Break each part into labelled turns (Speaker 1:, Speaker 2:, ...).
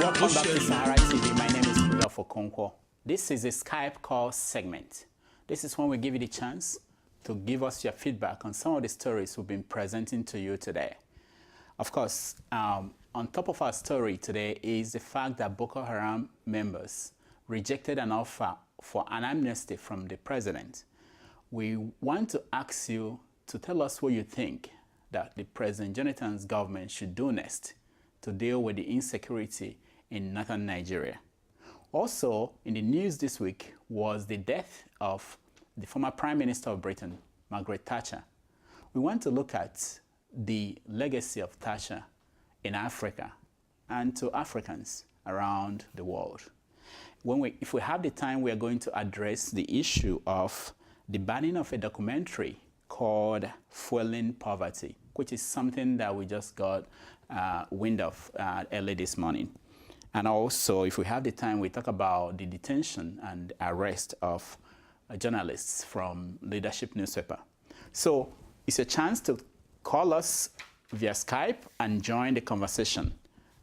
Speaker 1: Welcome back to Sahara TV. My name is Rudolf Okonkwo. This is a Skype call segment. This is when we give you the chance to give us your feedback on some of the stories we've been presenting to you today. Of course, on top of our story today is the fact that Boko Haram members rejected an offer for an amnesty from the president. We want to ask you to tell us what you think that the President Jonathan's government should do next to deal with the insecurity in northern Nigeria. Also, in the news this week was the death of the former Prime Minister of Britain, Margaret Thatcher. We want to look at the legacy of Thatcher in Africa and to Africans around the world. If we have the time, we are going to address the issue of the banning of a documentary called Fueling Poverty, which is something that we just got wind of early this morning. And also, if we have the time, we talk about the detention and arrest of journalists from Leadership newspaper. So it's a chance to call us via Skype and join the conversation.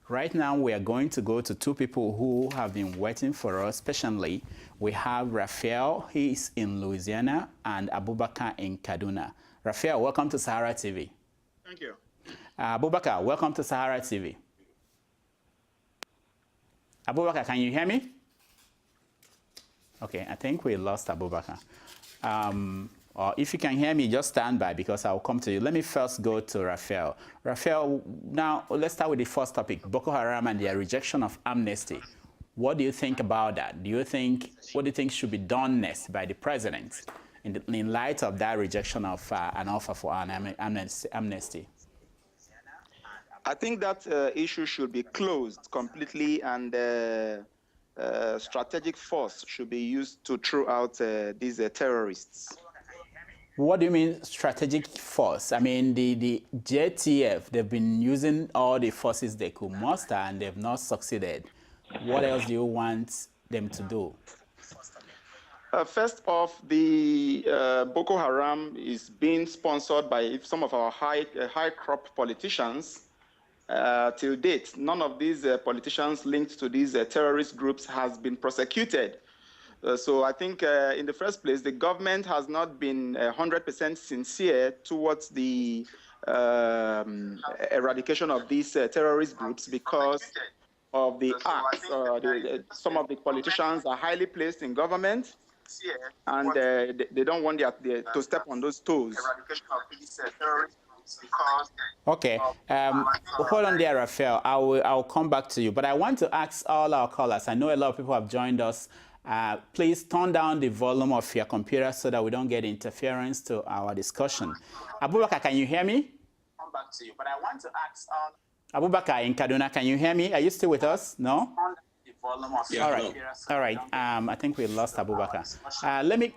Speaker 1: Right now, we are going to go to two people who have been waiting for us patiently. We have Raphael, he's in Louisiana, and Abubakar in Kaduna. Raphael, welcome to Sahara TV.
Speaker 2: Thank you.
Speaker 1: Abubakar, welcome to Sahara TV. Abubakar, can you hear me? Okay, I think we lost Abubakar. Or if you can hear me, just stand by because I'll come to you. Let me first go to Raphael. Raphael, now let's start with the first topic, Boko Haram and their rejection of amnesty. What do you think about that? What do you think should be done next by the president in light of that rejection of an offer for an amnesty?
Speaker 2: I think that issue should be closed completely, and strategic force should be used to throw out these terrorists.
Speaker 1: What do you mean strategic force? I mean, the JTF, they've been using all the forces they could muster and they've not succeeded. What else do you want them to do?
Speaker 2: First off, the Boko Haram is being sponsored by some of our high-crop politicians. Till date, none of these politicians linked to these terrorist groups has been prosecuted. So I think in the first place, the government has not been 100% sincere towards the eradication of these terrorist groups because of the acts. Some of the politicians are highly placed in government, and they don't want to step on those toes.
Speaker 1: Okay, hold on there, Raphael. I'll come back to you, but I want to ask all our callers. I know a lot of people have joined us. Please turn down the volume of your computer so that we don't get interference to our discussion. Abubakar, can you hear me?
Speaker 2: Come back to you, but I want to ask
Speaker 1: Abubakar in Kaduna, can you hear me? Are you still with us? No?
Speaker 2: Yeah,
Speaker 1: all right. All right. I think we lost Abubakar. Let me.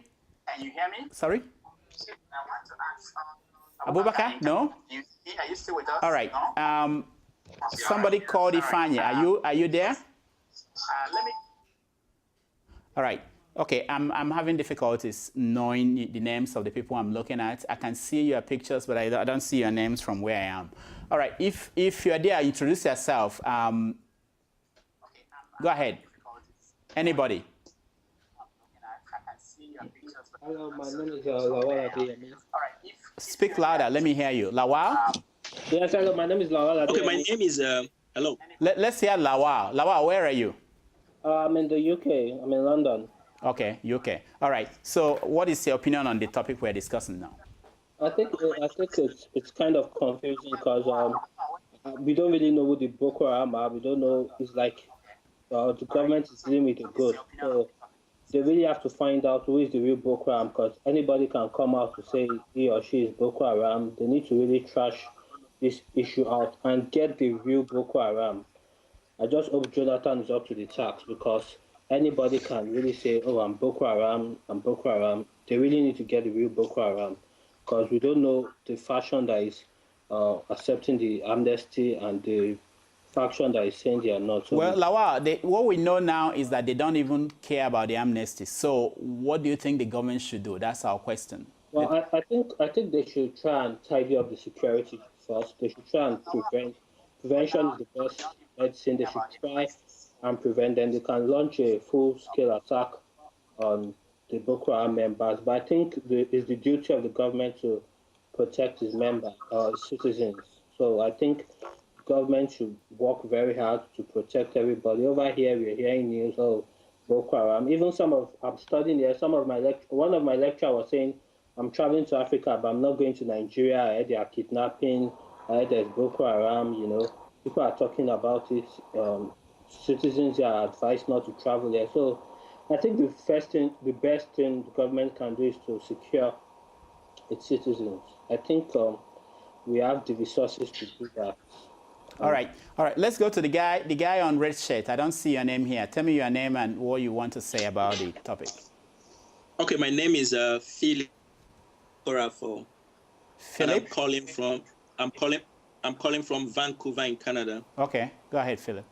Speaker 2: Can you hear me?
Speaker 1: Sorry?
Speaker 2: I want to ask
Speaker 1: Abubakar? No?
Speaker 2: Are you still with us?
Speaker 1: All right.
Speaker 2: No?
Speaker 1: Somebody called Ifanye. Are you there?
Speaker 2: Let me.
Speaker 1: All right. Okay. I'm having difficulties knowing the names of the people I'm looking at. I can see your pictures, but I don't see your names from where I am. All right. If you're there, introduce yourself. Go ahead. Anybody?
Speaker 3: Hello, my name is Lawal.
Speaker 1: Speak louder. Let me hear you. Lawal?
Speaker 3: Yes, hello, my name is Lawal.
Speaker 4: Okay, my name is, hello.
Speaker 1: Let's hear Lawal. Lawal, where are you?
Speaker 3: I'm in the UK. I'm in London.
Speaker 1: Okay, UK. All right. So what is your opinion on the topic we're discussing now?
Speaker 3: I think it's kind of confusing because we don't really know who the Boko Haram are. We don't know. It's like the government is dealing with the good. So they really have to find out who is the real Boko Haram, because anybody can come out to say he or she is Boko Haram. They need to really trash this issue out and get the real Boko Haram. I just hope Jonathan is up to the task, because anybody can really say, oh, I'm Boko Haram, I'm Boko Haram. They really need to get the real Boko Haram, because we don't know the faction that is accepting the amnesty and the faction that is saying they are not. So
Speaker 1: well, Lawal, what we know now is that they don't even care about the amnesty. So what do you think the government should do? That's our question.
Speaker 3: Well, I think they should try and tidy up the security first. They should try and prevent. Prevention is the best medicine. They should try and prevent them, they can launch a full-scale attack on the Boko Haram members. But I think it's the duty of the government to protect its members, citizens. So I think the government should work very hard to protect everybody. Over here, we're hearing news of Boko Haram. Even I'm studying here, one of my lecturers was saying, I'm traveling to Africa, but I'm not going to Nigeria. I heard they are kidnapping. I heard there's Boko Haram, People are talking about it. Citizens are advised not to travel there. So I think the best thing the government can do is to secure its citizens. I think we have the resources to do that.
Speaker 1: All right. Let's go to the guy on red shirt. I don't see your name here. Tell me your name and what you want to say about the topic.
Speaker 4: Okay, my name is Philip Okonkwo.
Speaker 1: Philip?
Speaker 4: I'm calling from Vancouver in Canada.
Speaker 1: Okay, go ahead, Philip.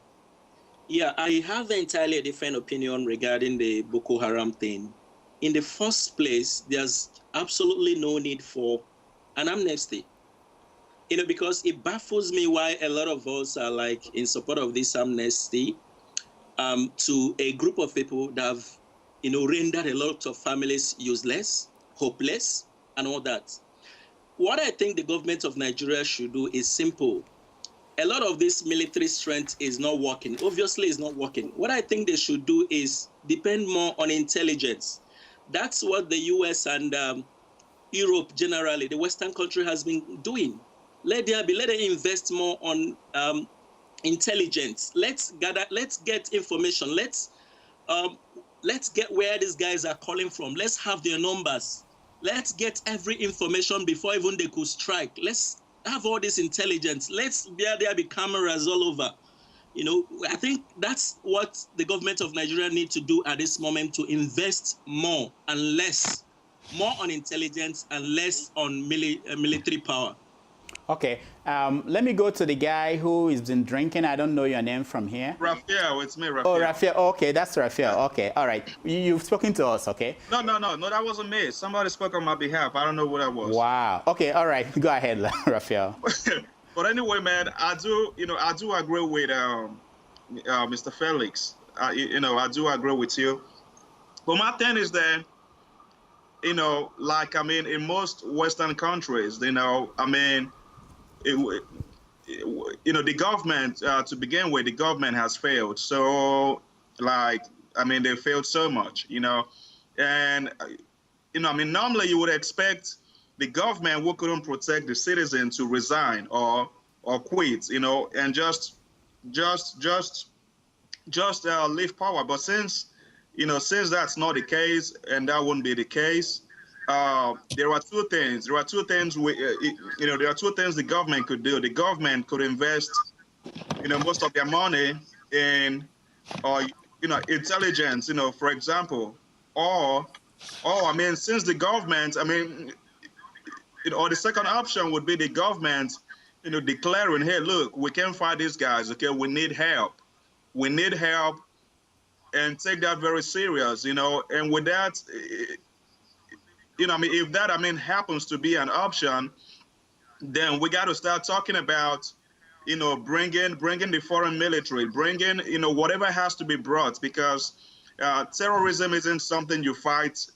Speaker 4: Yeah, I have entirely a different opinion regarding the Boko Haram thing. In the first place, there's absolutely no need for an amnesty. Because it baffles me why a lot of us are like in support of this amnesty to a group of people that have, rendered a lot of families useless, hopeless, and all that. What I think the government of Nigeria should do is simple. A lot of this military strength is not working. Obviously, it's not working. What I think they should do is depend more on intelligence. That's what the US and Europe generally, the Western country, has been doing. Let them invest more on intelligence. Let's get information. Let's get where these guys are calling from. Let's have their numbers. Let's get every information before even they could strike. Let's have all this intelligence. There be cameras all over. I think that's what the government of Nigeria needs to do at this moment, to invest more on intelligence and less on military power.
Speaker 1: Okay, let me go to the guy who has been drinking. I don't know your name from here.
Speaker 5: Raphael, it's me, Raphael.
Speaker 1: Oh, Raphael. Okay, that's Raphael. Okay, all right. You've spoken to us, okay?
Speaker 5: No, that wasn't me. Somebody spoke on my behalf. I don't know who that was.
Speaker 1: Wow. Okay, all right. Go ahead, Raphael.
Speaker 5: But anyway, man, I do agree with Mr. Felix. I do agree with you. But my thing is that, in most Western countries, the government, to begin with, the government has failed. So, they failed so much, and, normally you would expect the government who couldn't protect the citizen to resign or quit, and just leave power. But since that's not the case, and that wouldn't be the case, there are two things. There are two things the government could do. The government could invest, most of their money in, intelligence, for example, or since the government, or the second option would be the government, declaring, hey, look, we can't fight these guys. Okay, we need help. We need help, and take that very serious. And with that. If that, happens to be an option, then we got to start talking about, bringing the foreign military, bringing, whatever has to be brought, because terrorism isn't something you fight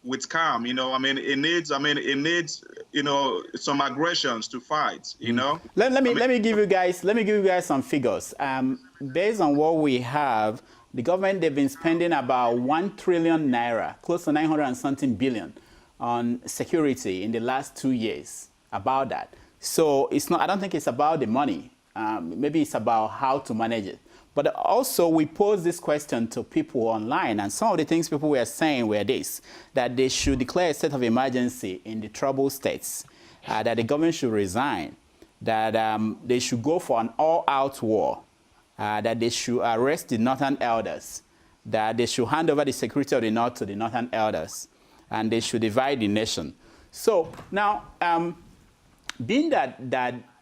Speaker 5: with calm. It needs, some aggressions to fight.
Speaker 1: Let me give you guys some figures. Based on what we have. The government, they've been spending about 1 trillion naira, close to 900 and something billion, on security in the last 2 years, about that. So I don't think it's about the money. Maybe it's about how to manage it. But also, we pose this question to people online, and some of the things people were saying were this, that they should declare a state of emergency in the troubled states, that the government should resign, that they should go for an all-out war, that they should arrest the northern elders, that they should hand over the security of the north to the northern elders, and they should divide the nation. So now, being that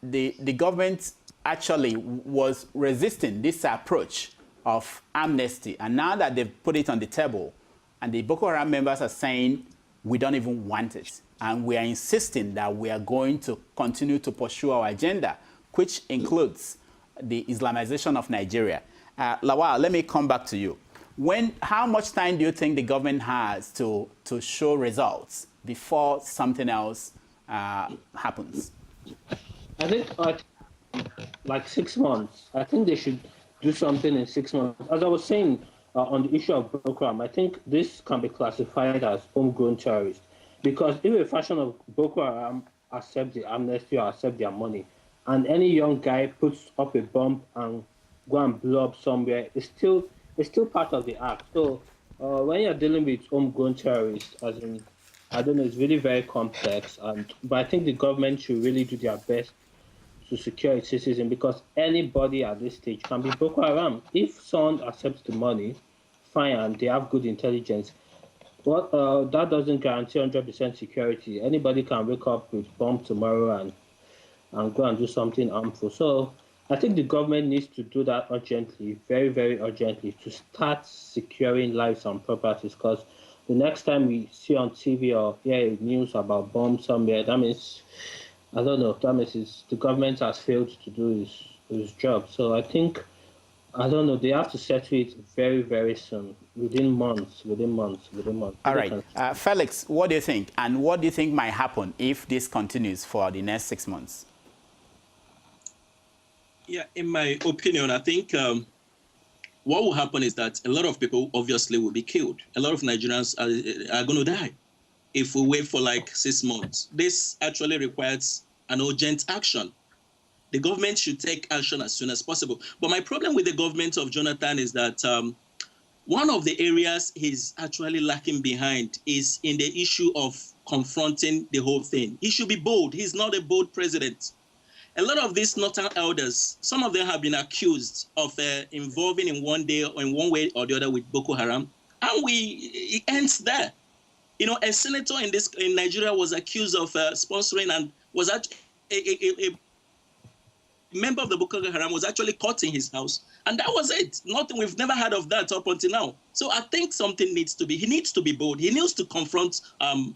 Speaker 1: the government actually was resisting this approach of amnesty, and now that they've put it on the table, and the Boko Haram members are saying, we don't even want it, and we are insisting that we are going to continue to pursue our agenda, which includes the Islamization of Nigeria. Lawal, let me come back to you. How much time do you think the government has to show results before something else happens?
Speaker 3: I think like 6 months. I think they should do something in 6 months. As I was saying on the issue of Boko Haram, I think this can be classified as homegrown terrorists, because if a faction of Boko Haram accept the amnesty or accept their money, and any young guy puts up a bomb and go and blow up somewhere, it's still part of the act. So when you're dealing with homegrown terrorists, as in, I don't know, it's really very complex. But I think the government should really do their best to secure its citizens, because anybody at this stage can be Boko Haram. If someone accepts the money, fine, and they have good intelligence, that doesn't guarantee 100% security. Anybody can wake up with bomb tomorrow and go and do something harmful. So I think the government needs to do that urgently, very, very urgently, to start securing lives and properties, because the next time we see on TV or hear news about bombs somewhere, that means, I don't know, that means the government has failed to do his job. So I think, I don't know, they have to settle it very, very soon, within months.
Speaker 1: All right. Felix, what do you think? And what do you think might happen if this continues for the next 6 months?
Speaker 4: Yeah, in my opinion, I think what will happen is that a lot of people obviously will be killed. A lot of Nigerians are going to die if we wait for like 6 months. This actually requires an urgent action. The government should take action as soon as possible. But my problem with the government of Jonathan is that one of the areas he's actually lacking behind is in the issue of confronting the whole thing. He should be bold. He's not a bold president. A lot of these northern elders, some of them have been accused of involving in one way or the other with Boko Haram, and it ends there. You know, a senator in Nigeria was accused of sponsoring and was a member of the Boko Haram, was actually caught in his house, and that was it. Nothing. We've never heard of that up until now. So I think something needs to be. He needs to be bold. He needs to confront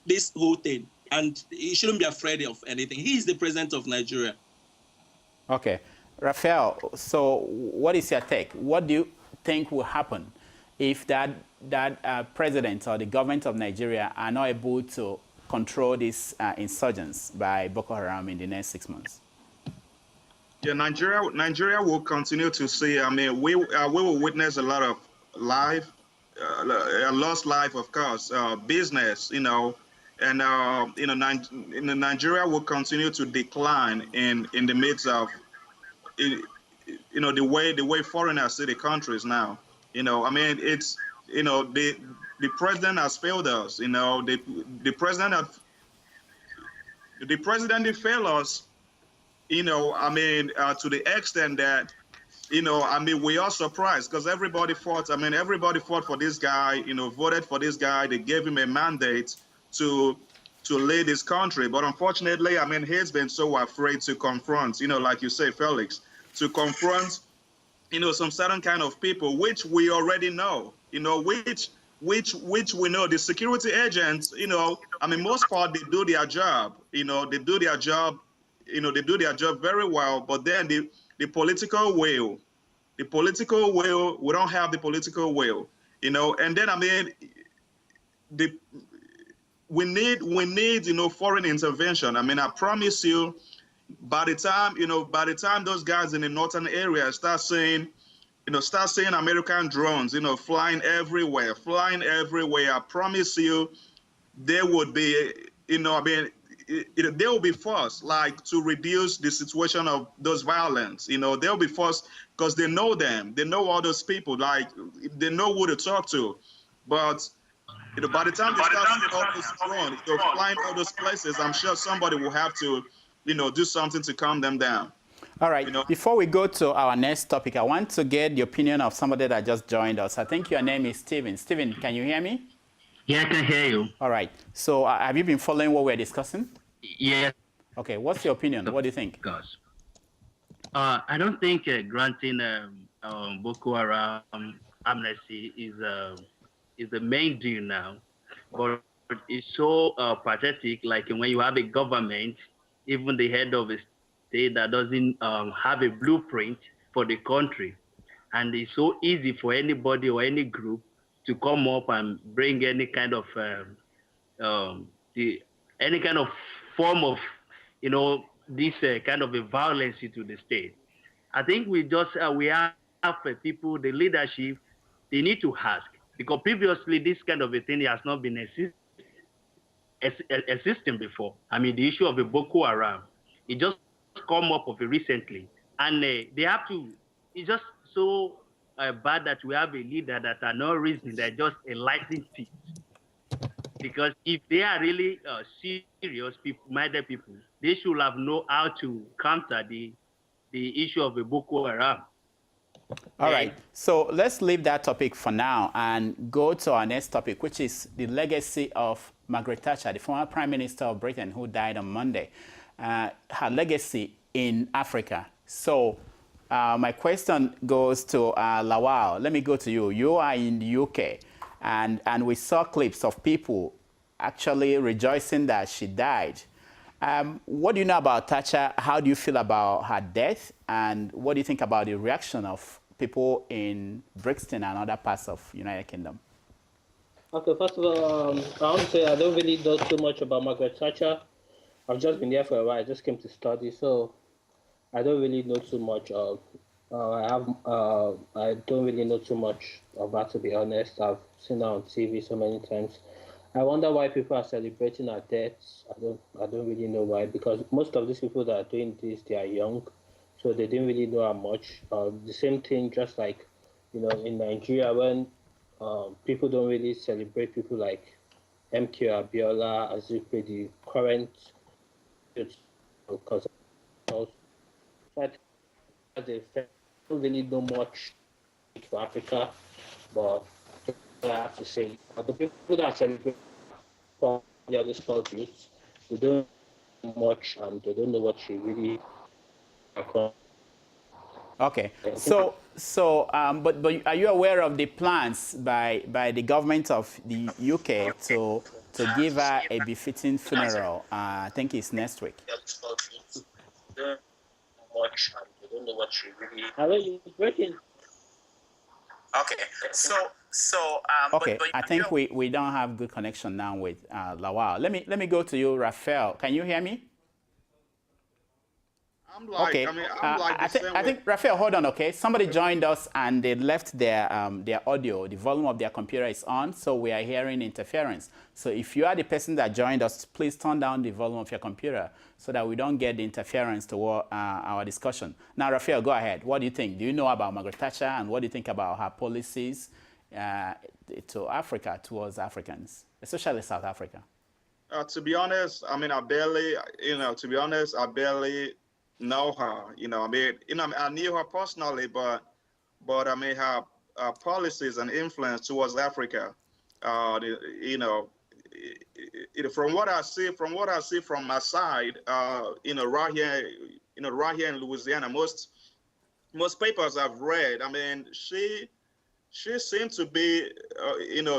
Speaker 4: this whole thing, and he shouldn't be afraid of anything. He is the president of Nigeria.
Speaker 1: Okay. Raphael, so what is your take? What do you think will happen if that president or the government of Nigeria are not able to control these insurgents by Boko Haram in the next 6 months?
Speaker 5: Yeah, Nigeria will continue to see. I mean, we will witness a lot of lost life, of course, business, you know, and Nigeria will continue to decline in the midst of, you know, the way foreigners see the countries now. You know, I mean, it's, you know, the president has failed us. You know, the president did fail us. You know, I mean, to the extent that, you know, I mean, we are surprised because everybody fought. I mean, everybody fought for this guy. You know, voted for this guy. They gave him a mandate to lead this country. But unfortunately, I mean, he's been so afraid to confront, you know, like you say, Felix, to confront, you know, some certain kind of people, which we already know, you know, which we know. The security agents, you know, I mean, most part, they do their job, you know, they do their job very well. But then the political will, we don't have the political will, you know. And then, I mean, we need, you know, foreign intervention. I mean, I promise you, by the time those guys in the northern area start seeing American drones, you know, flying everywhere, I promise you, they would be, you know, I mean, they will be forced, like, to reduce the situation of those violence. You know, they'll be forced because they know them, they know all those people, like, they know who to talk to. But, you know, by the time they start seeing all those drones, you know, flying all those places, I'm sure somebody will have to, you know, do something to calm them down.
Speaker 1: All right.
Speaker 5: You know?
Speaker 1: Before we go to our next topic, I want to get the opinion of somebody that just joined us. I think your name is Steven. Steven, can you hear me?
Speaker 6: Yeah, I can hear you.
Speaker 1: All right. So have you been following what we're discussing?
Speaker 6: Yeah.
Speaker 1: Okay. What's your opinion? What do you think?
Speaker 6: Gosh. I don't think granting Boko Haram amnesty is the main deal now, but it's so pathetic. Like when you have a government, even the head of a state that doesn't have a blueprint for the country. and it's so easy for anybody or any group to come up and bring any kind of any kind of form of, this kind of a violence into the state. I think we have people, the leadership, they need to ask, because previously this kind of a thing has not been existing before. I mean, the issue of the Boko Haram, it just come up of it recently, and they have to. It's just so bad that we have a leader that are not reasoning, they're just enlightening things. Because if they are really serious people, minded people, they should have known how to counter the issue of the Boko Haram.
Speaker 1: All right, so let's leave that topic for now and go to our next topic, which is the legacy of Margaret Thatcher, the former Prime Minister of Britain who died on Monday. Her legacy in Africa. So my question goes to Lawal. Let me go to you. You are in the UK, and we saw clips of people actually rejoicing that she died. What do you know about Thatcher? How do you feel about her death? And what do you think about the reaction of people in Brixton and other parts of United Kingdom?
Speaker 3: Okay, first of all, I want to say I don't really know too much about Margaret Thatcher. I've just been there for a while. I just came to study, so I don't really know too much of. I don't really know too much of her, to be honest. I've seen her on TV so many times. I wonder why people are celebrating her deaths. I don't really know why, because most of these people that are doing this, they are young, so they didn't really know how much. The same thing, just like, in Nigeria, when people don't really celebrate people like MK Abiola, Azikiwe, the current, because they don't really know much for Africa, but I have to say, the people that celebrate from the other countries, they don't know much and they don't know what she really accomplished.
Speaker 1: Okay, but are you aware of the plans by the government of the UK to give her a befitting funeral? I think it's next week.
Speaker 3: Okay,
Speaker 1: okay, I think we don't have good connection now with Lawal. Let me go to you, Raphael. Can you hear me? Okay. I think Raphael, hold on. Okay, somebody joined us and they left their audio. The volume of their computer is on, so we are hearing interference. So if you are the person that joined us, please turn down the volume of your computer so that we don't get the interference to our discussion. Now, Raphael, go ahead. What do you think? Do you know about Margaret Thatcher, and what do you think about her policies to Africa, towards Africans, especially South Africa?
Speaker 5: To be honest, I mean, I barely know her. I knew her personally, but I mean, her policies and influence towards Africa. From what I see from my side, right here in Louisiana, most papers I've read, I mean, she seemed to be,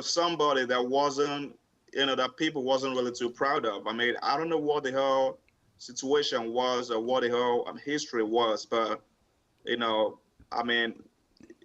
Speaker 5: somebody that wasn't, that people wasn't really too proud of. I mean, I don't know what the hell situation was or what the hell history was, but I mean,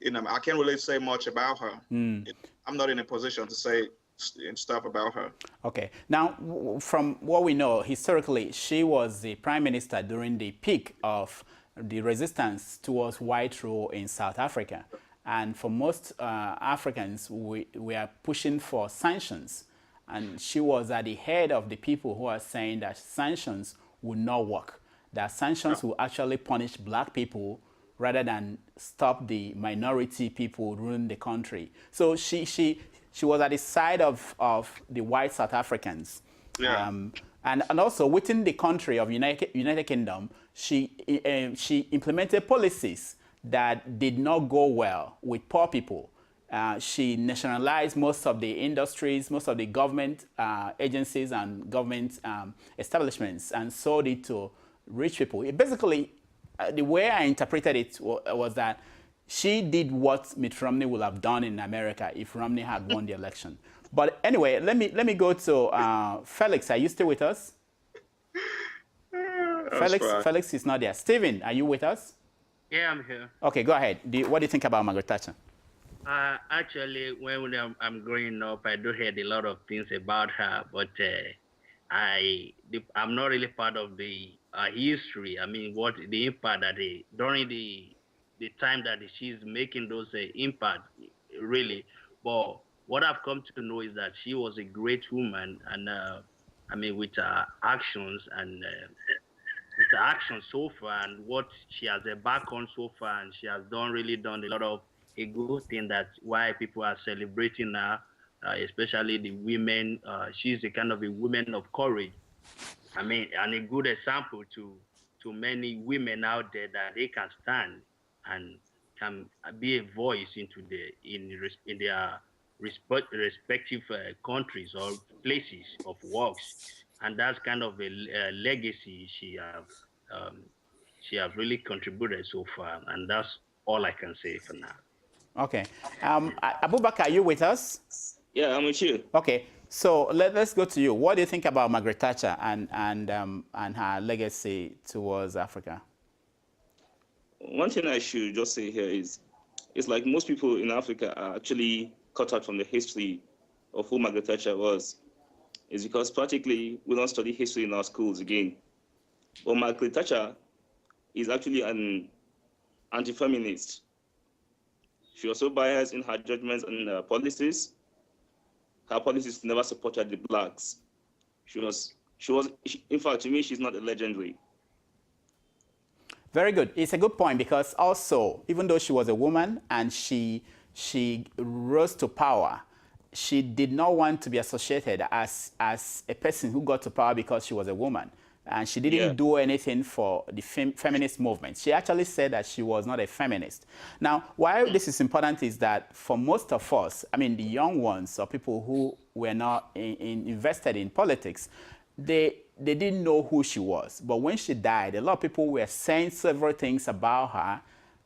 Speaker 5: I can't really say much about her. I'm not in a position to say stuff about her.
Speaker 1: Okay, now from what we know historically, she was the prime minister during the peak of the resistance towards white rule in South Africa, and for most Africans, we are pushing for sanctions, and she was at the head of the people who are saying that sanctions will not work, that sanctions will actually punish black people rather than stop the minority people ruling the country. So she was at the side of the white South Africans.
Speaker 5: Yeah.
Speaker 1: And also within the country of United Kingdom, she implemented policies that did not go well with poor people. She nationalized most of the industries, most of the government agencies and government establishments, and sold it to rich people. Basically, the way I interpreted it was that she did what Mitt Romney would have done in America if Romney had won the election. But anyway, let me go to Felix. Are you still with us? Felix is not there. Stephen, are you with us?
Speaker 6: Yeah, I'm here.
Speaker 1: Okay, go ahead. What do you think about Margaret Thatcher?
Speaker 6: Actually, when I'm growing up, I do hear a lot of things about her, but I'm not really part of the history. I mean, what the impact that during the time that she's making those impact, really. But what I've come to know is that she was a great woman, and I mean, with her actions and with her actions so far, and what she has back on so far, and she has done a lot of a good thing. That's why people are celebrating her, especially the women. She's a kind of a woman of courage. I mean, and a good example to many women out there that they can stand and can be a voice into in their respective countries or places of works, and that's kind of a legacy um, she have really contributed so far, and that's all I can say for now.
Speaker 1: Okay. Abubakar, are you with us?
Speaker 7: Yeah, I'm with you.
Speaker 1: Okay. So let's go to you. What do you think about Margaret Thatcher and her legacy towards Africa?
Speaker 7: One thing I should just say here is, it's like most people in Africa are actually cut out from the history of who Margaret Thatcher was. It's because practically we don't study history in our schools again. But Margaret Thatcher is actually an anti-feminist. She was so biased in her judgments and policies. Her policies never supported the blacks. In fact, to me, she's not a legendary.
Speaker 1: Very good. It's a good point because also, even though she was a woman and she rose to power, she did not want to be associated as a person who got to power because she was a woman. And she didn't do anything for the feminist movement. She actually said that she was not a feminist. Now, why this is important is that for most of us, I mean, the young ones or people who were not invested in politics, they didn't know who she was. But when she died, a lot of people were saying several things about her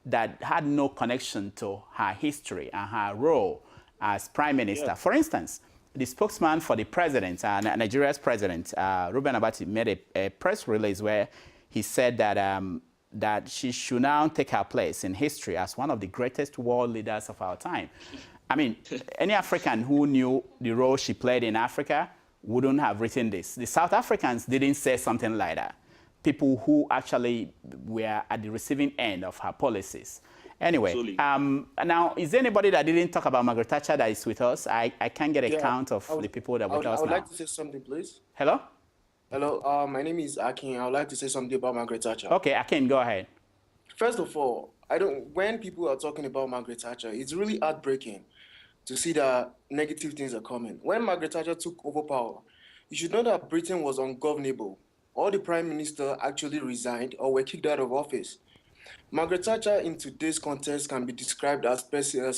Speaker 1: that had no connection to her history and her role as prime minister. Yeah. For instance, the spokesman for the president, Nigeria's president, Reuben Abati, made a press release where he said that, that she should now take her place in history as one of the greatest world leaders of our time. I mean, any African who knew the role she played in Africa wouldn't have written this. The South Africans didn't say something like that. People who actually were at the receiving end of her policies. Anyway, now, is there anybody that didn't talk about Margaret Thatcher that is with us? I can't get a count of the people that are with us now.
Speaker 8: I would like to say something, please.
Speaker 1: Hello?
Speaker 8: Hello, my name is Akin. I would like to say something about Margaret Thatcher.
Speaker 1: Okay, Akin, go ahead.
Speaker 8: First of all, when people are talking about Margaret Thatcher, it's really heartbreaking to see that negative things are coming. When Margaret Thatcher took over power, you should know that Britain was ungovernable. All the prime minister actually resigned or were kicked out of office. Margaret Thatcher in today's context can be described as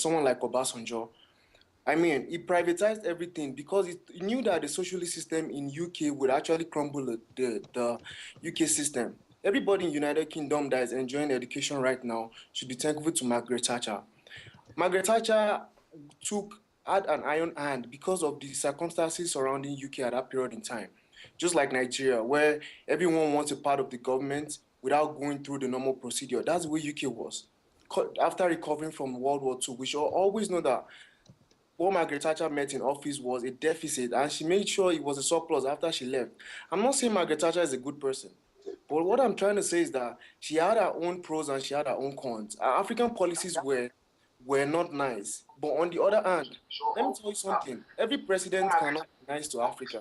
Speaker 8: someone like Obasanjo. I mean, he privatized everything because he knew that the socialist system in UK would actually crumble the UK system. Everybody in United Kingdom that is enjoying education right now should be thankful to Margaret Thatcher. Margaret Thatcher had an iron hand because of the circumstances surrounding UK at that period in time. Just like Nigeria, where everyone wants a part of the government without going through the normal procedure. That's the way UK was. After recovering from World War II, we should always know that what Margaret Thatcher met in office was a deficit, and she made sure it was a surplus after she left. I'm not saying Margaret Thatcher is a good person, but what I'm trying to say is that she had her own pros and she had her own cons. Our African policies were not nice. But on the other hand, let me tell you something. Every president cannot be nice to Africa.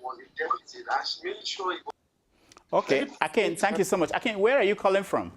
Speaker 1: Okay, Akin, thank you so much. Akin, where are you calling from?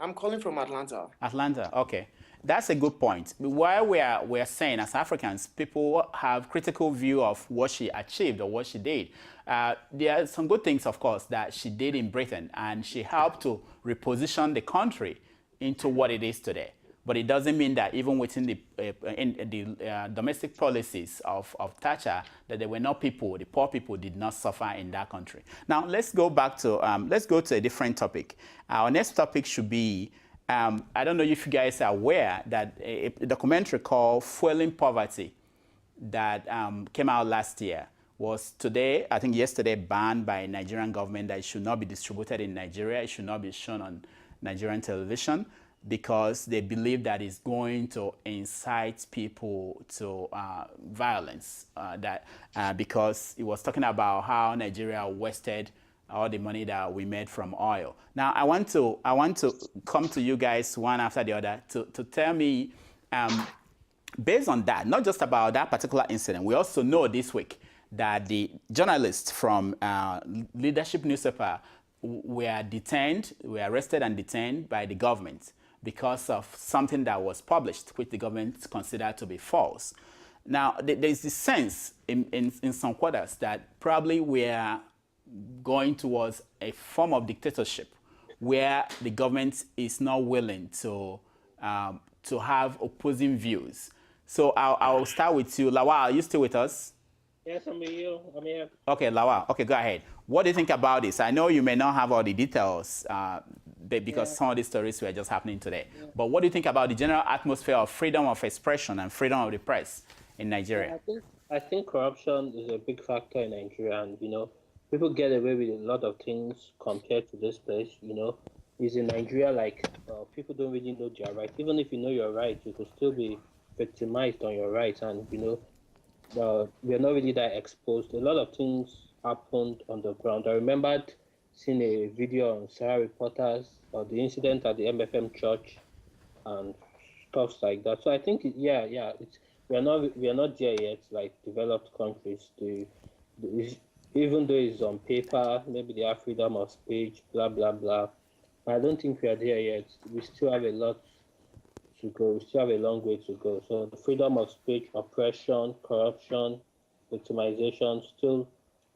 Speaker 8: I'm calling from Atlanta.
Speaker 1: Atlanta, okay. That's a good point. While we're saying as Africans, people have critical view of what she achieved or what she did. There are some good things, of course, that she did in Britain, and she helped to reposition the country into what it is today. But it doesn't mean that even within the domestic policies of Thatcher, that there were not people, the poor people did not suffer in that country. Now, let's go back to, let's go to a different topic. Our next topic should be, I don't know if you guys are aware that a documentary called Fueling Poverty that came out last year was today, I think yesterday, banned by Nigerian government that it should not be distributed in Nigeria. It should not be shown on Nigerian television. because they believe that it's going to incite people to violence. Because it was talking about how Nigeria wasted all the money that we made from oil. Now, I want to come to you guys one after the other to tell me, based on that, not just about that particular incident, we also know this week that the journalists from Leadership newspaper were arrested and detained by the government because of something that was published, which the government considered to be false. Now, there's this sense in some quarters that probably we are going towards a form of dictatorship where the government is not willing to have opposing views. So I'll start with you. Lawal, are you still with us?
Speaker 3: Yes, I'm here.
Speaker 1: Okay, Lawal. Okay, go ahead. What do you think about this? I know you may not have all the details because some of these stories were just happening today. Yeah. But what do you think about the general atmosphere of freedom of expression and freedom of the press in Nigeria?
Speaker 3: I think corruption is a big factor in Nigeria, and people get away with a lot of things compared to this place. Is in Nigeria, like people don't really know their rights. Even if you know your rights, you could still be victimized on your rights, and we are not really that exposed. A lot of things happened on the ground. I remembered seeing a video on Sahara Reporters or the incident at the MFM church and stuff like that. So I think, we are not there yet, like developed countries. Even though it's on paper, maybe they have freedom of speech, blah blah blah. I don't think we are there yet. We still have a lot to go. We still have a long way to go. So the freedom of speech, oppression, corruption, victimization still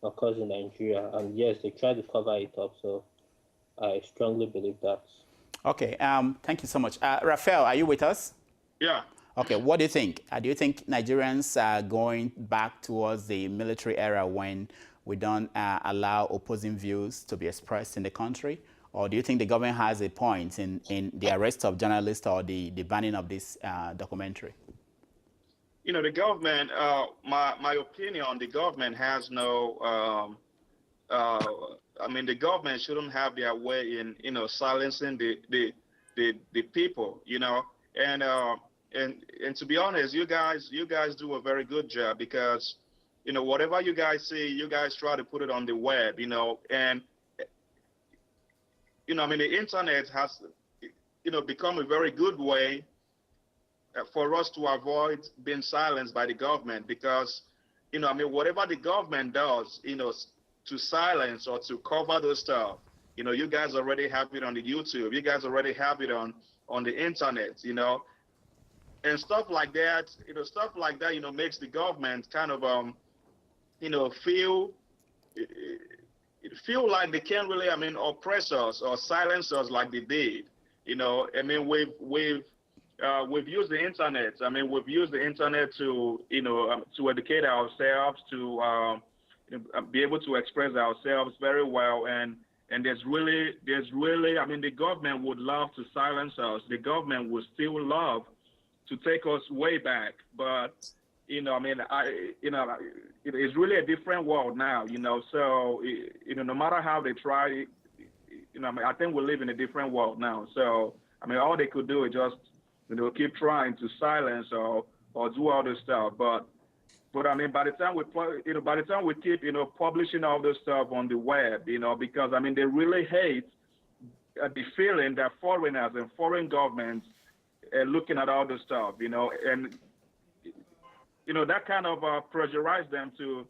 Speaker 3: occurs in Nigeria. And yes, they try to cover it up. So I strongly believe that.
Speaker 1: Okay. Thank you so much. Raphael, are you with us?
Speaker 5: Yeah.
Speaker 1: Okay. What do you think? Do you think Nigerians are going back towards the military era when we don't allow opposing views to be expressed in the country? Or do you think the government has a point in the arrest of journalists or the banning of this documentary?
Speaker 5: The government, my opinion, the government has no, the government shouldn't have their way in, silencing the people, and to be honest, you guys do a very good job because, whatever you guys see, you guys try to put it on the web, and the internet has, become a very good way for us to avoid being silenced by the government because, whatever the government does, to silence or to cover those stuff, you guys already have it on the YouTube, you guys already have it on the internet, and stuff like that, makes the government kind of, feel like they can't really, oppress us or silence us like they did. We've used the internet. We've used the internet to, to educate ourselves, to be able to express ourselves very well. And there's really, the government would love to silence us. The government would still love to take us way back. But, it's really a different world now, so, no matter how they try, I think we live in a different world now. So, all they could do is just, keep trying to silence or do all this stuff. But by the time we keep, publishing all this stuff on the web, because, they really hate the feeling that foreigners and foreign governments are looking at all this stuff, and, that kind of pressurize them to,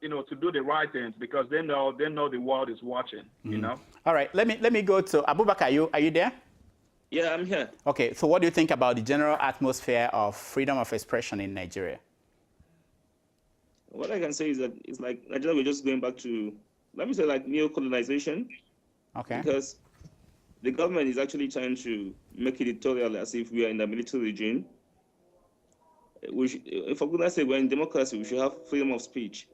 Speaker 5: to do the right things because they know the world is watching,
Speaker 1: All right, let me go to Abubakar. Are you there?
Speaker 7: Yeah, I'm here.
Speaker 1: Okay, so what do you think about the general atmosphere of freedom of expression in Nigeria?
Speaker 7: What I can say is that it's like Nigeria, we're just going back to, let me say, like neo-colonization. Okay. Because the government is actually trying to make it editorial as if we are in the military regime. For goodness sake, we're in democracy, we should have freedom of speech.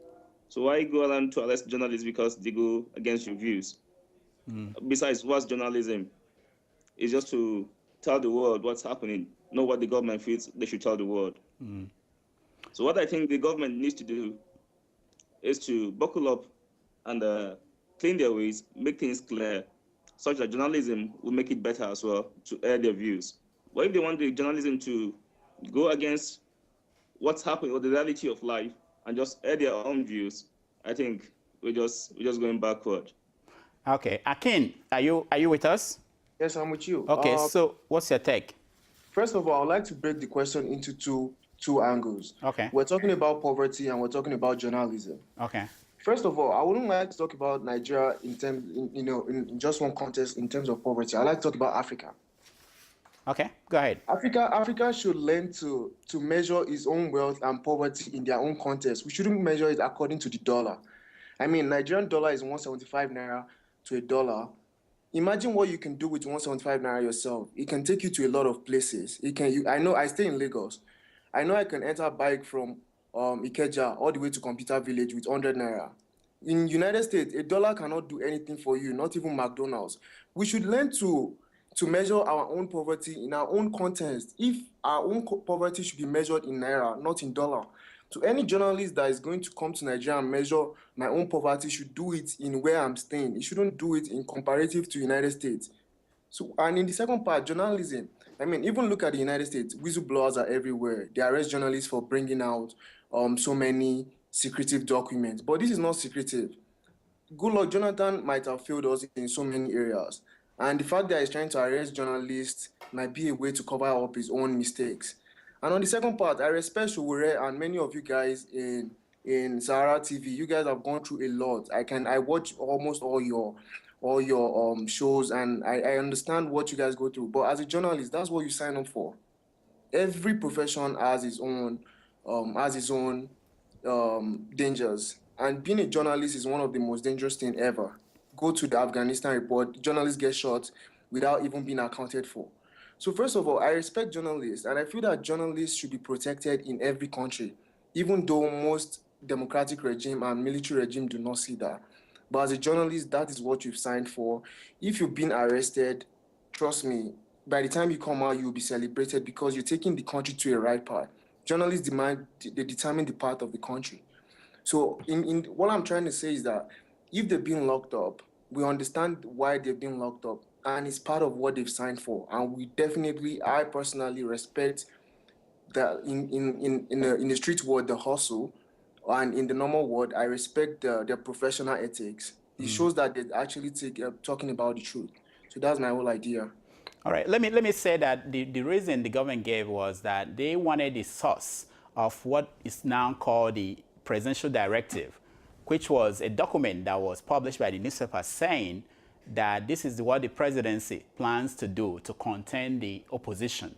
Speaker 7: So why go around to arrest journalists because they go against your views? Besides, what's journalism? It's just to tell the world what's happening, not what the government feels they should tell the world. So what I think the government needs to do is to buckle up and clean their ways, make things clear, such that journalism will make it better as well to air their views. But if they want the journalism to go against what's happening or the reality of life and just air their own views, I think we're just going backward.
Speaker 1: Okay, Akin, are you with us?
Speaker 8: Yes, I'm with you.
Speaker 1: Okay, so what's your take?
Speaker 8: First of all, I'd like to break the question into two angles.
Speaker 1: Okay.
Speaker 8: We're talking about poverty and we're talking about journalism.
Speaker 1: Okay.
Speaker 8: First of all, I wouldn't like to talk about Nigeria in just one context in terms of poverty. I like to talk about Africa.
Speaker 1: Okay, go ahead.
Speaker 8: Africa should learn to measure its own wealth and poverty in their own context. We shouldn't measure it according to the dollar. I mean, Nigerian dollar is 175 naira to a dollar. Imagine what you can do with 175 naira yourself. It can take you to a lot of places. I know I stay in Lagos. I know I can enter a bike from Ikeja all the way to Computer Village with 100 naira. In United States, a dollar cannot do anything for you, not even McDonald's. We should learn to measure our own poverty in our own context. If our own poverty should be measured in naira, not in dollar. So any journalist that is going to come to Nigeria and measure my own poverty should do it in where I'm staying. It shouldn't do it in comparative to United States. So, and in the second part, journalism. I mean, even look at the United States. Whistleblowers are everywhere. They arrest journalists for bringing out so many secretive documents. But this is not secretive. Goodluck Jonathan might have failed us in so many areas. And the fact that he's trying to arrest journalists might be a way to cover up his own mistakes. And on the second part, I respect Showore and many of you guys in SaharaTV. You guys have gone through a lot. I watch almost all your shows, and I understand what you guys go through. But as a journalist, that's what you sign up for. Every profession has its own dangers, and being a journalist is one of the most dangerous things ever. Go to the Afghanistan report, journalists get shot without even being accounted for. So first of all, I respect journalists, and I feel that journalists should be protected in every country, even though most democratic regime and military regime do not see that. But as a journalist, that is what you've signed for. If you've been arrested, trust me, by the time you come out, you'll be celebrated because you're taking the country to a right path. Journalists determine the path of the country. So in what I'm trying to say is that if they've been locked up, we understand why they've been locked up, and it's part of what they've signed for. And I personally respect that in the street world, the hustle, and in the normal world, I respect their professional ethics. It shows that they actually talking about the truth. So that's my whole idea.
Speaker 1: All right, let me say that the reason the government gave was that they wanted the source of what is now called the presidential directive, which was a document that was published by the newspaper saying that this is what the presidency plans to do to contain the opposition.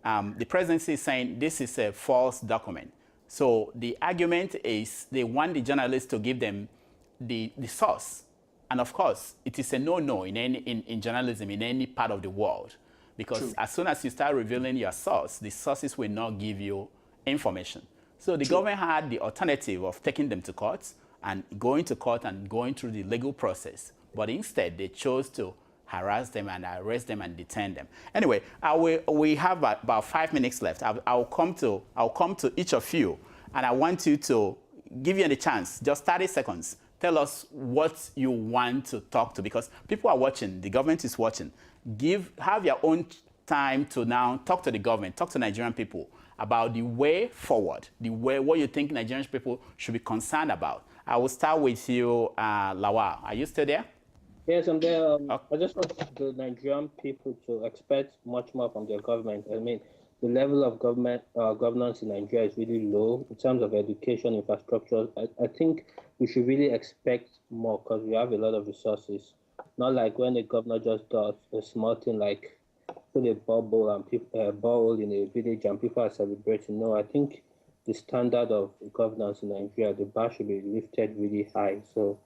Speaker 1: The presidency is saying this is a false document. So the argument is they want the journalists to give them the source. And of course, it is a no-no in journalism in any part of the world. Because True. As soon as you start revealing your source, the sources will not give you information. So the True. Government had the alternative of taking them to court and going to court and going through the legal process. But instead, they chose to harass them and arrest them and detain them. Anyway, we have about 5 minutes left. I'll come to each of you, and I want you to give you a chance, just 30 seconds. Tell us what you want to talk to, because people are watching, the government is watching. Have your own time to now talk to the government, talk to Nigerian people about the way forward, what you think Nigerian people should be concerned about. I will start with you, Lawal. Are you still there?
Speaker 3: Yes, I'm there. I just want the Nigerian people to expect much more from their government. I mean, the level of governance in Nigeria is really low in terms of education, infrastructure. I think we should really expect more because we have a lot of resources. Not like when the governor just does a small thing like put a bubble in a village and people are celebrating. No, I think the standard of governance in Nigeria, the bar should be lifted really high so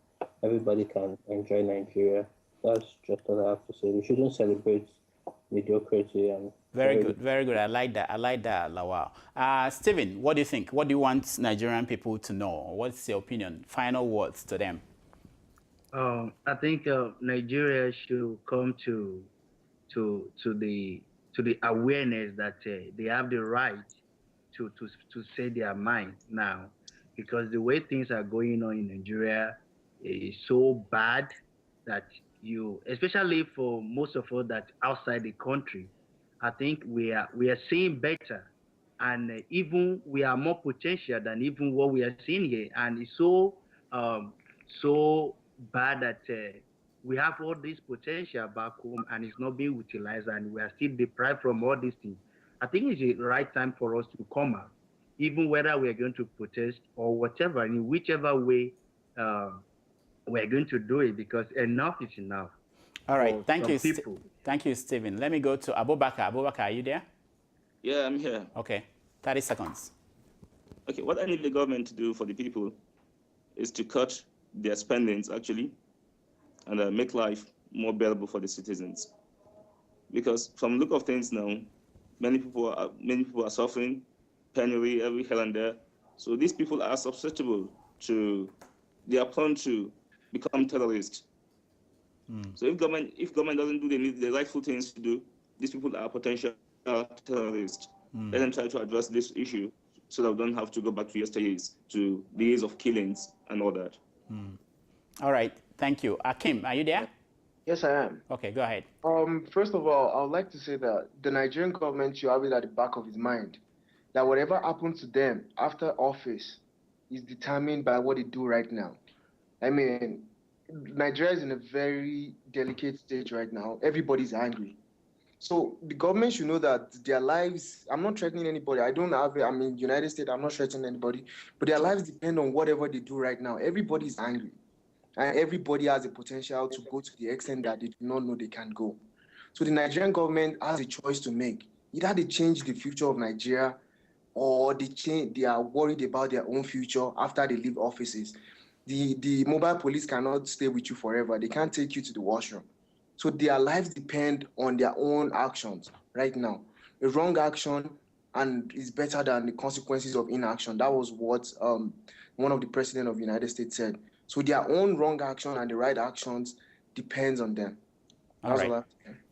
Speaker 3: everybody can enjoy Nigeria. That's just what I have to say. We shouldn't celebrate mediocrity. And
Speaker 1: very good. I like that, Lawal. Stephen, what do you think? What do you want Nigerian people to know? What's your opinion? Final words to them.
Speaker 6: I think Nigeria should come to the awareness that they have the right to say their mind now, because the way things are going on in Nigeria is so bad that especially for most of us that outside the country, I think we are seeing better, and even we are more potential than even what we are seeing here, and it's so bad that we have all this potential back home and it's not being utilized, and we are still deprived from all these things. I think it's the right time for us to come out, even whether we are going to protest or whatever, in whichever way we're going to do it, because enough is enough.
Speaker 1: All right, thank you,
Speaker 6: people.
Speaker 1: Thank you, Stephen. Let me go to Abubakar. Abubakar, are you there?
Speaker 7: Yeah, I'm here.
Speaker 1: Okay, 30 seconds.
Speaker 7: Okay, what I need the government to do for the people is to cut their spendings, actually, and make life more bearable for the citizens. Because from the look of things now, many people are suffering, penury every here and there. So these people are susceptible to, they are prone to become terrorists. So if government doesn't do the rightful things to do, these people are potential terrorists. Let them try to address this issue so that we don't have to go back to yesterday's, to the days of killings and all that.
Speaker 1: All right, thank you. Akim, are you there?
Speaker 8: Yes, I am.
Speaker 1: Okay, go ahead.
Speaker 8: First of all, I would like to say that the Nigerian government should have it at the back of his mind that whatever happens to them after office is determined by what they do right now. I mean, Nigeria is in a very delicate stage right now. Everybody's angry. So the government should know that their lives, I'm not threatening anybody. I'm in the United States, I'm not threatening anybody, but their lives depend on whatever they do right now. Everybody's angry. And everybody has a potential to go to the extent that they do not know they can go. So the Nigerian government has a choice to make. Either they change the future of Nigeria, or they are worried about their own future after they leave offices. The mobile police cannot stay with you forever. They can't take you to the washroom. So their lives depend on their own actions right now. A wrong action and is better than the consequences of inaction. That was what one of the president of the United States said. So their own wrong action and the right actions depends on them.
Speaker 1: All right.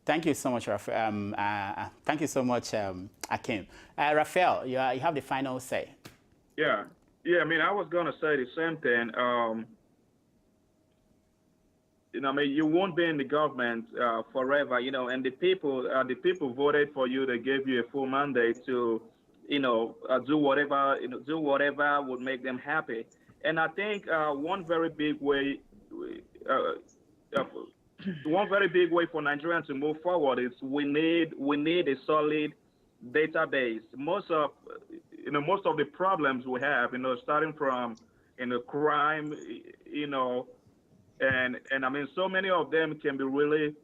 Speaker 1: Thank you so much, Raphael. Thank you so much, Akim. Raphael, you have the final say.
Speaker 9: Yeah. I mean, I was going to say the same thing. You won't be in the government forever, and the people voted for you. They gave you a full mandate to, do whatever would make them happy. And I think one very big way for Nigerians to move forward is we need a solid database. Most of the problems we have, starting from crime, and I mean, so many of them can be really,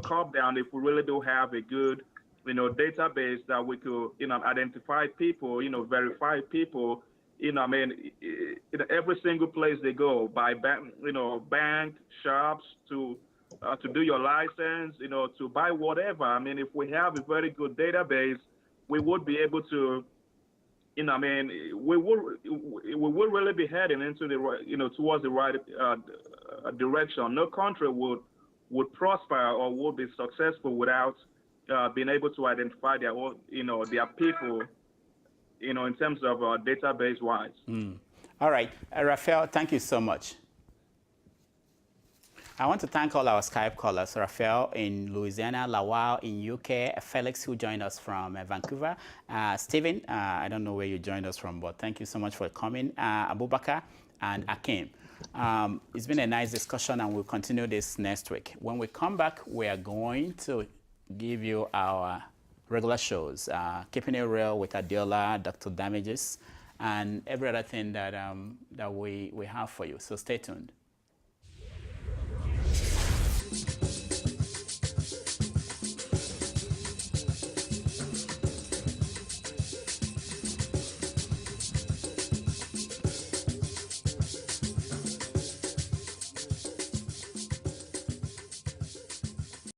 Speaker 9: cut down if we really do have a good, database that we could, identify people, verify people, every single place they go, by bank, shops, to do your license, to buy whatever. I mean, if we have a very good database, we would be able to, we would really be heading into the, towards the right direction. No country would prosper or would be successful without being able to identify their own, their people, in terms of database wise.
Speaker 1: All right, Raphael, thank you so much. I want to thank all our Skype callers, Raphael in Louisiana, Lawal in UK, Felix who joined us from Vancouver, Stephen, I don't know where you joined us from, but thank you so much for coming, Abubakar and Akim. It's been a nice discussion and we'll continue this next week. When we come back, we are going to give you our regular shows, Keeping It Real with Adiola, Dr. Damages, and every other thing that we have for you. So stay tuned.